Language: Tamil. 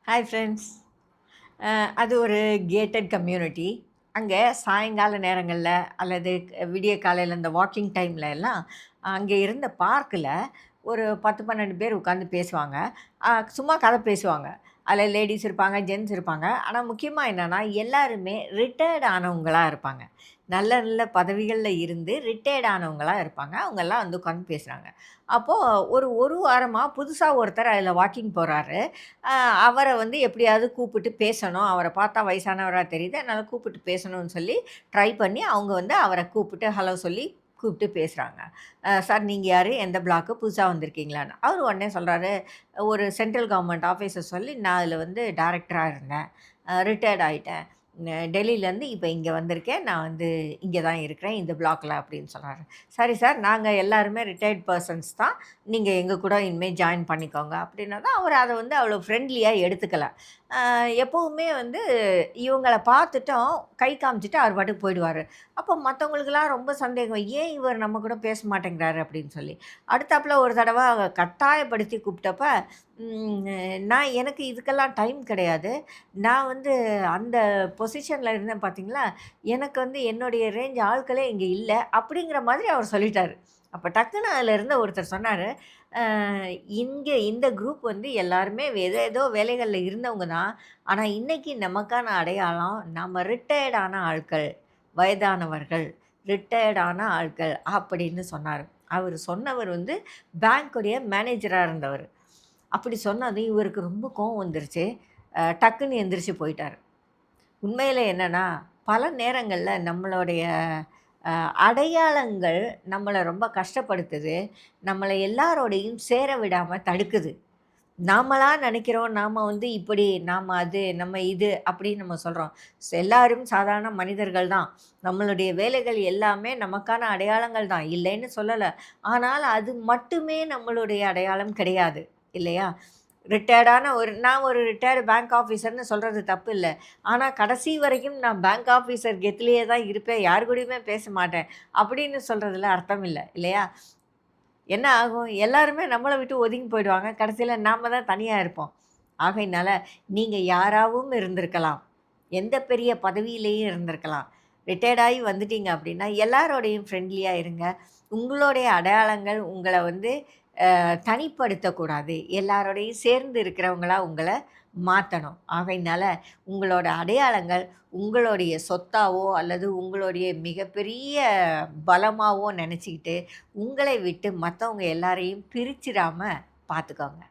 Hi friends. அது ஒரு கேட்டட் கம்யூனிட்டி. அங்கே சாயங்கால நேரங்கள்ல அல்லது விடிய காலையில இந்த வாக்கிங் டைம்ல எல்லாம் அங்கே இருந்த பார்க்கில் ஒரு 10, 12 பேர் உட்காந்து பேசுவாங்க. சும்மா கதை பேசுவாங்க. அதில் லேடீஸ் இருப்பாங்க, ஜென்ட்ஸ் இருப்பாங்க. ஆனா முக்கியமா என்னன்னா, எல்லாருமே ரிட்டயர்ட் ஆனவங்களா இருப்பாங்க. நல்ல நல்ல பதவிகள்ல இருந்து ரிட்டயர்ட் ஆனவங்களா இருப்பாங்க. அவங்கலாம் வந்து உட்காந்து பேசுறாங்க. அப்போ ஒரு வாரமா புதுசா ஒருத்தர் அதில வாக்கிங் போறாரு. அ அவர வந்து எப்படியாவது கூப்பிட்டு பேசணும். அவர பார்த்தா வயசானவரா தெரியுது. அதனால கூப்பிட்டு பேசணும்னு சொல்லி ட்ரை பண்ணி, அவங்க வந்து அவர கூப்பிட்டு ஹலோ சொல்லி கூப்பிட்டு பேசுறாங்க. "சார் நீங்க யாரு? எந்த பிளாக்கு? புதுசா வந்திருக்கீங்களான்னு." அவரு உடனே சொல்றாரு, "ஒரு சென்ட்ரல் கவர்ன்மெண்ட் ஆஃபீஸ சொல்லி நான் அதில வந்து டைரக்டரா இருந்தேன். ரிட்டயர்ட் ஆயிட்டேன். டெல்லியிலேருந்து இப்ப இங்க வந்திருக்கேன். நான் வந்து இங்க தான் இருக்கிறேன். இந்த பிளாக்ல." அப்படின்னு சொல்றாரு. "சரி சார், நாங்க எல்லாருமே ரிட்டயர்ட் பெர்சன்ஸ் தான். நீங்க எங்க கூட இனிமே ஜாயின் பண்ணிக்கோங்க." அப்படின்னதும் அவரு அத வந்து அவ்வளோ ஃப்ரெண்ட்லியா எடுத்துக்கல. எப்பவுமே வந்து இவங்கள பார்த்துட்டோம், கை காமிச்சுட்டு அவர் பாட்டுக்கு போயிடுவாரு. அப்போ மத்தவங்களுக்கெல்லாம் ரொம்ப சந்தேகம். "ஏன் இவர் நம்ம கூட பேச மாட்டேங்கிறாரு?" அப்படின்னு சொல்லி. அடுத்தாப்புல ஒரு தடவ கட்டாயப்படுத்தி கூப்பிட்டப்ப, ம் நான் எனக்கு இதுக்கெல்லாம் டைம் கிடையாது. நான் வந்து அந்த பொசிஷன்ல இருந்தேன் பார்த்தீங்களா, எனக்கு வந்து என்னுடைய ரேஞ்ச் ஆட்களே இங்க இல்ல. அப்படிங்கிற மாதிரி அவர் சொல்லிட்டாரு. அப்ப டக்குனு அதுல இருந்த ஒருத்தர் சொன்னாரு, "அ இங்க இந்த குரூப் வந்து எல்லாருமே ஏதேதோ வேலைகள்ல இருந்தவங்க தான். ஆனா இன்னைக்கு நமக்கான அடையாளம், நம்ம ரிட்டயர்ட் ஆன ஆட்கள், வயதானவர்கள், ரிட்டயர்ட் ஆன ஆட்கள்." அப்படின்னு சொன்னாரு. அவரு சொன்னவர் வந்து பேங்க்குடைய மேனேஜரா இருந்தவரு. அப்படி சொன்னதும் இவருக்கு ரொம்ப கோவம் வந்துருச்சு. டக்குன்னு எந்திரிச்சு போயிட்டாரு. உண்மையில என்னன்னா, பல நேரங்கள்ல நம்மளுடைய அ அடையாளங்கள் நம்மள ரொம்ப கஷ்டப்படுத்துது. நம்மள எல்லாரோடையும் சேர விடாம தடுக்குது. நாமளா நெனைக்கிறோம், நாம வந்து இப்படி, நாம அது, நம்ம இது அப்படின்னு நம்ம சொல்றோம். எல்லாரும் சாதாரண மனிதர்கள் தான். நம்மளுடைய வேலைகள் எல்லாமே நமக்கான அடையாளங்கள் தான், இல்லைன்னு சொல்லல. ஆனால் அது மட்டுமே நம்மளுடைய அடையாளம் கிடையாது. இல்லையா? ரிட்டயர்டான நான் ஒரு ரிட்டயர்டு பேங்க் ஆஃபீசர்ன்னு சொல்றது தப்பு இல்ல. ஆனா கடைசி வரைக்கும் நான் பேங்க் ஆஃபீசர் கெத்துலயே தான் இருப்பேன். யார் கூடயுமே பேச மாட்டேன். அப்படின்னு சொல்றதுல அர்த்தம் இல்ல. இல்லையா? என்ன ஆகும்? எல்லாருமே நம்மள விட்டு ஒதுங்கி போயிடுவாங்க. கடைசியில நாம தான் தனியா இருப்போம். ஆகையினால நீங்க யாராவும் இருந்திருக்கலாம். எந்த பெரிய பதவியிலேயும் இருந்திருக்கலாம். ரிட்டயர்ட் ஆகி வந்துட்டீங்க அப்படின்னா, எல்லாரோடையும் ஃப்ரெண்ட்லியா இருங்க. உங்களுடைய அடையாளங்கள் உங்கள வந்து தனிப்படுத்தக்கூடாது. எல்லாரோடையும் சேர்ந்து இருக்கிறவங்களா உங்கள மாத்தணும். ஆகையினால உங்களோட அடையாளங்கள் உங்களுடைய சொத்தாவோ, அல்லது உங்களுடைய மிகப்பெரிய பலமாவோ நெனச்சுக்கிட்டு, உங்களை விட்டு மத்தவங்க எல்லாரையும் பிரிச்சிடாம பாத்துக்கோங்க.